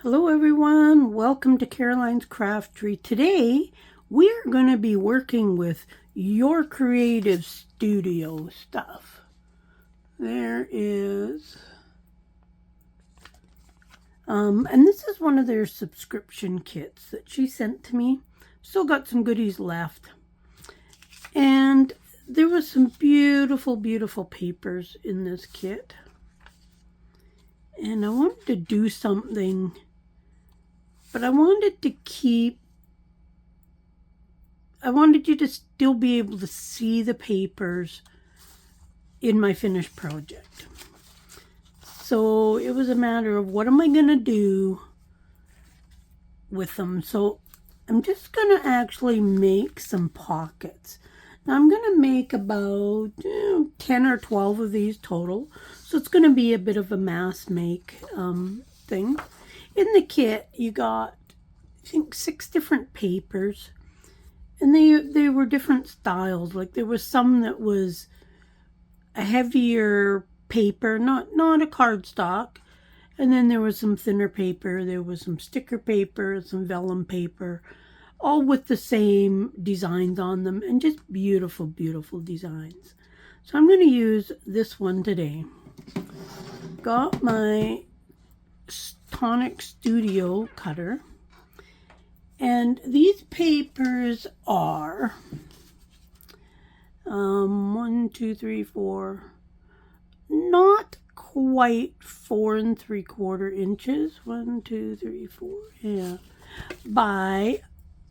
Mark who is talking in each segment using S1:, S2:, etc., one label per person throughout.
S1: Hello everyone, welcome to Caroline's Craftery. Today we're going to be working with Your Creative Studio stuff. There is, and this is one of their subscription kits that she sent to me. Still got some goodies left. And there was some beautiful, beautiful papers in this kit. And I wanted to do something, but I wanted you to still be able to see the papers in my finished project. So it was a matter of what am I going to do with them. So I'm just going to actually make some pockets. Now I'm going to make about 10 or 12 of these total. So it's going to be a bit of a mass make thing. In the kit, you got, I think, 6 different papers. And they were different styles. Like there was some that was a heavier paper, not a cardstock. And then there was some thinner paper. There was some sticker paper, some vellum paper, all with the same designs on them. And just beautiful, beautiful designs. So I'm going to use this one today. Got my Tonic Studio cutter. And these papers are 1, 2, 3, 4, not quite 4 3/4 inches. 1, 2, 3, 4, yeah, by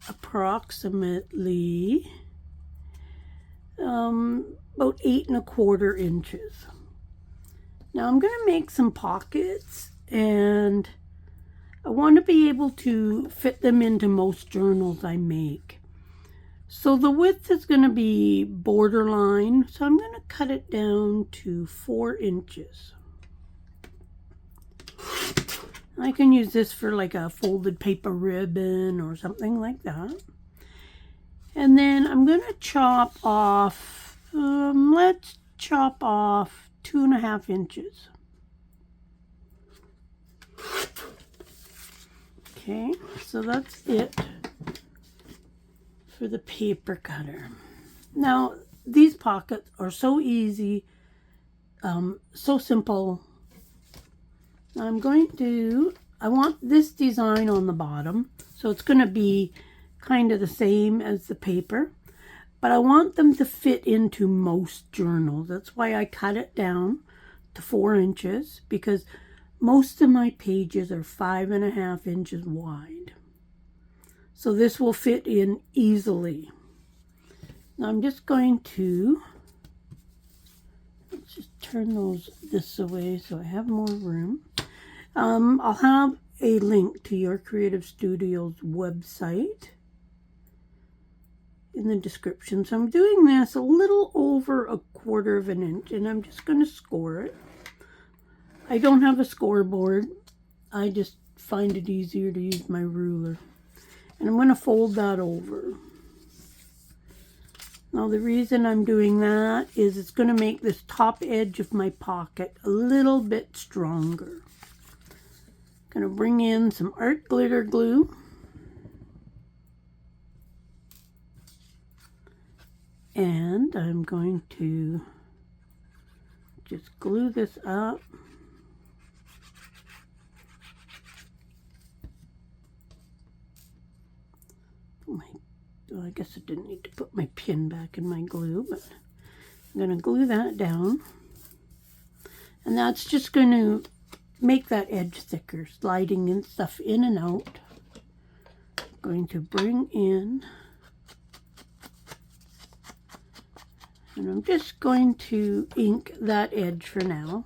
S1: approximately about 8 1/4 inches. Now I'm going to make some pockets, and I want to be able to fit them into most journals I make. So the width is going to be borderline, so I'm going to cut it down to 4 inches. I can use this for like a folded paper ribbon or something like that. And then I'm going to chop off, let's chop off 2.5 inches. Okay, so that's it for the paper cutter. Now, these pockets are so easy, so simple. I want this design on the bottom, so it's going to be kind of the same as the paper, but I want them to fit into most journals. That's why I cut it down to 4 inches, because most of my pages are 5.5 inches wide. So this will fit in easily. Now I'm just going to, let's just turn those this way so I have more room. I'll have a link to Your Creative Studio's website in the description. So I'm doing this a little over 1/4 inch, and I'm just going to score it. I don't have a scoreboard. I just find it easier to use my ruler. And I'm going to fold that over. Now the reason I'm doing that is it's going to make this top edge of my pocket a little bit stronger. I'm going to bring in some art glitter glue. And I'm going to just glue this up. I guess I didn't need to put my pin back in my glue, but I'm going to glue that down. And that's just going to make that edge thicker, sliding in stuff in and out. I'm going to bring in, and I'm just going to ink that edge for now.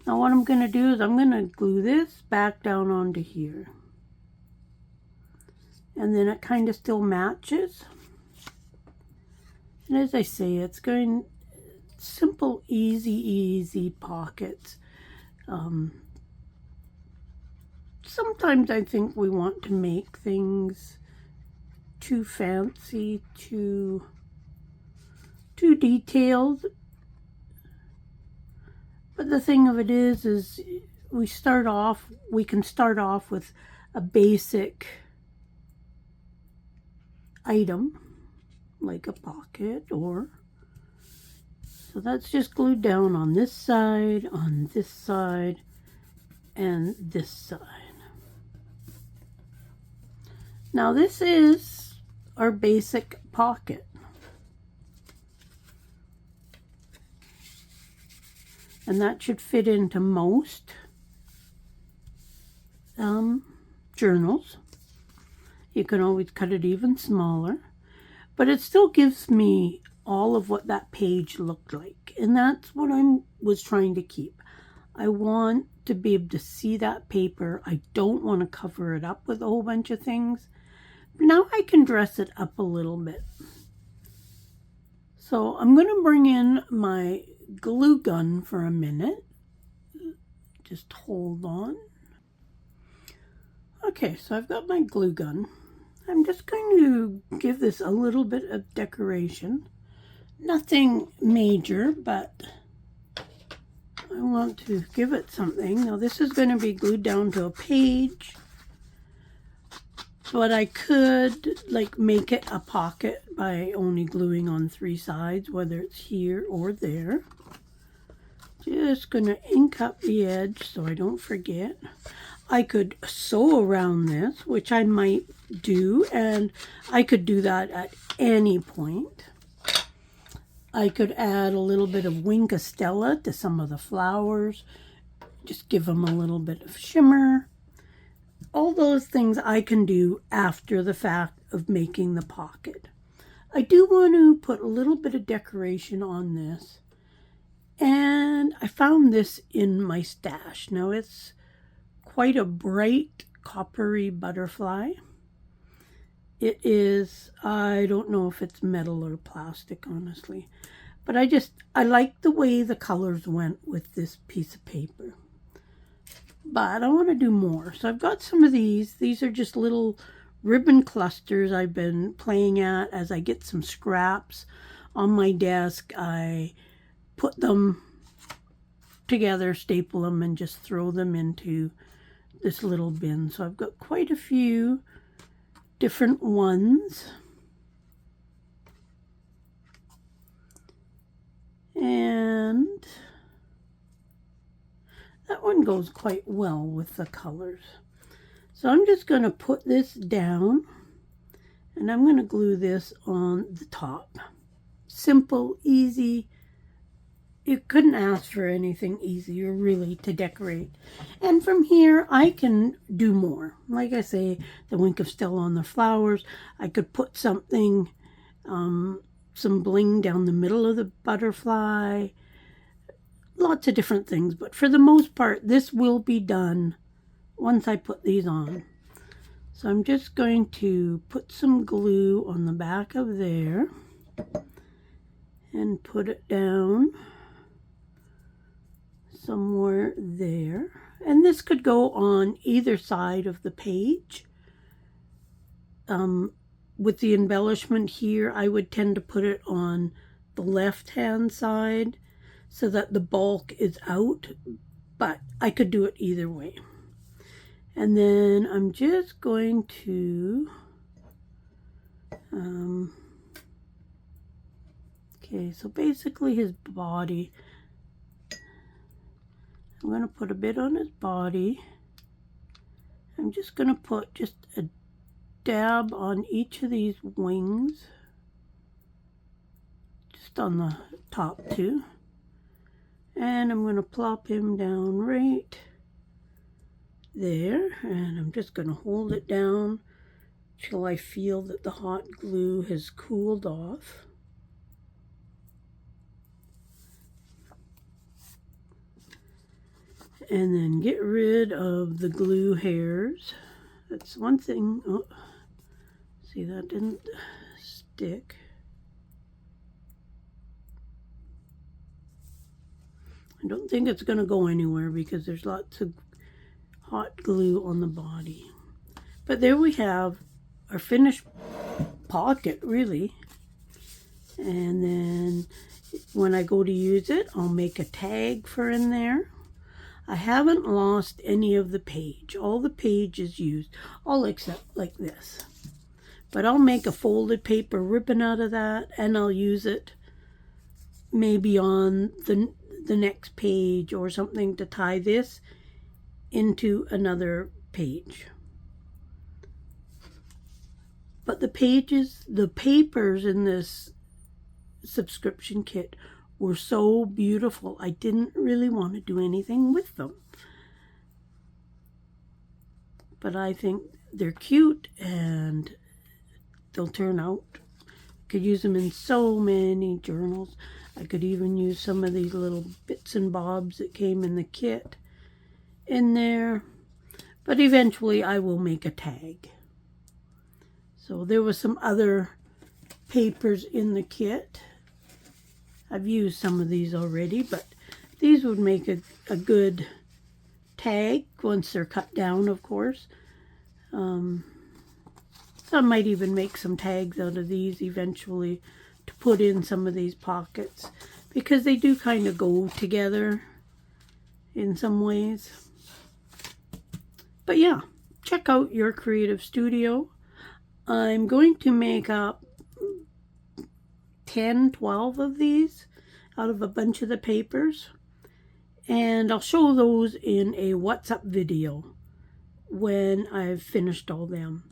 S1: Now what I'm going to do is I'm going to glue this back down onto here. And then it kind of still matches. And as I say, it's going simple, easy pockets. Sometimes I think we want to make things too fancy, too detailed. But the thing of it is we can start off with a basic item like a pocket, or so that's just glued down on this side, and this side. Now this is our basic pocket. And that should fit into most journals. You can always cut it even smaller, but it still gives me all of what that page looked like. And that's what I was trying to keep. I want to be able to see that paper. I don't want to cover it up with a whole bunch of things. Now I can dress it up a little bit. So I'm going to bring in my glue gun for a minute. Just hold on. Okay, so I've got my glue gun. I'm just going to give this a little bit of decoration. Nothing major, but I want to give it something. Now this is going to be glued down to a page, but I could like make it a pocket by only gluing on 3 sides, whether it's here or there. Just going to ink up the edge so I don't forget. I could sew around this, which I might do, and I could do that at any point. I could add a little bit of Wink of Stella to some of the flowers, just give them a little bit of shimmer. All those things I can do after the fact of making the pocket. I do want to put a little bit of decoration on this, and I found this in my stash. Now it's quite a bright coppery butterfly. It is, I don't know if it's metal or plastic, honestly, but I like the way the colors went with this piece of paper. But I want to do more. So I've got some of these. These are just little ribbon clusters I've been playing at as I get some scraps on my desk. I put them together, staple them, and just throw them into this little bin. So I've got quite a few different ones. And that one goes quite well with the colors. So I'm just going to put this down, and I'm going to glue this on the top. Simple, easy. You couldn't ask for anything easier, really, to decorate. And from here, I can do more. Like I say, the Wink of Stella on the flowers. I could put something, some bling down the middle of the butterfly. Lots of different things. But for the most part, this will be done once I put these on. So I'm just going to put some glue on the back of there and put it down somewhere there. And this could go on either side of the page. With the embellishment here, I would tend to put it on the left-hand side so that the bulk is out, but I could do it either way. And then I'm just going to, okay, so basically his body, I'm going to put a bit on his body. I'm just going to put just a dab on each of these wings, just on the top too. And I'm going to plop him down right there, and I'm just going to hold it down till I feel that the hot glue has cooled off. And then get rid of the glue hairs. That's one thing. Oh, see, that didn't stick. I don't think it's going to go anywhere because there's lots of hot glue on the body. But there we have our finished pocket, really. And then when I go to use it, I'll make a tag for in there. I haven't lost any of the page. All the page is used, all except like this. But I'll make a folded paper ribbon out of that, and I'll use it maybe on the next page or something to tie this into another page. But the papers in this subscription kit were so beautiful, I didn't really want to do anything with them. But I think they're cute and they'll turn out. Could use them in so many journals. I could even use some of these little bits and bobs that came in the kit in there. But eventually I will make a tag. So there was some other papers in the kit. I've used some of these already, but these would make a good tag once they're cut down, of course. So I might even make some tags out of these eventually to put in some of these pockets, because they do kind of go together in some ways. But yeah, check out Your Creative Studio. I'm going to make up 10, 12 of these out of a bunch of the papers, and I'll show those in a What's Up video when I've finished all them.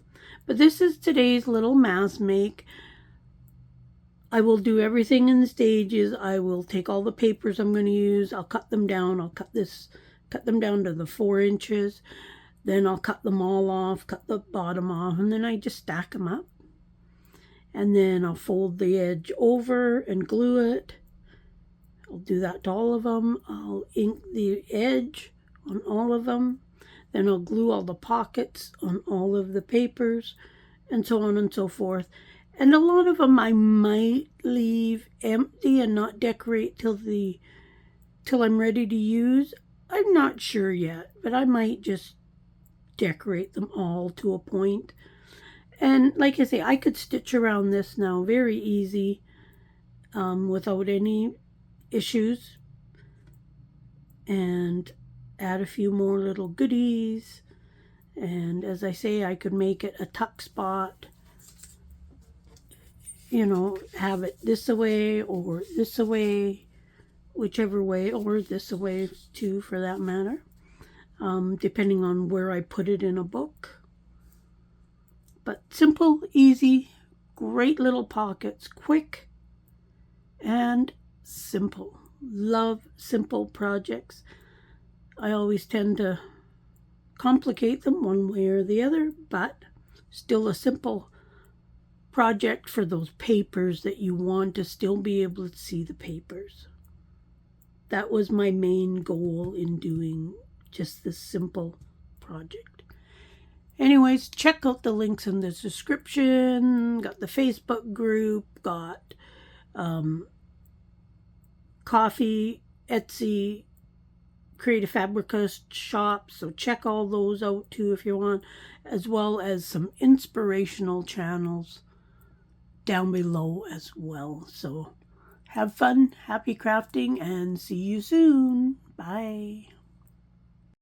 S1: But this is today's little mass make. I will do everything in the stages. I will take all the papers I'm going to use. I'll cut them down. I'll cut them down to the 4 inches. Then I'll cut them all off, cut the bottom off, and then I just stack them up. And then I'll fold the edge over and glue it. I'll do that to all of them. I'll ink the edge on all of them. Then I'll glue all the pockets on all of the papers, and so on and so forth. And a lot of them I might leave empty and not decorate till I'm ready to use. I'm not sure yet, but I might just decorate them all to a point. And like I say, I could stitch around this now very easy, without any issues, and add a few more little goodies. And as I say, I could make it a tuck spot, you know, have it this away or this away, whichever way, or this away too for that matter, depending on where I put it in a book. But simple, easy, great little pockets, quick and simple. Love simple projects. I always tend to complicate them one way or the other, but still a simple project for those papers that you want to still be able to see the papers. That was my main goal in doing just this simple project. Anyways, check out the links in the description. Got the Facebook group, got Ko-fi, Etsy, Creative Fabrica shop, so check all those out too if you want, as well as some inspirational channels down below as well. So have fun, happy crafting, and see you soon. Bye.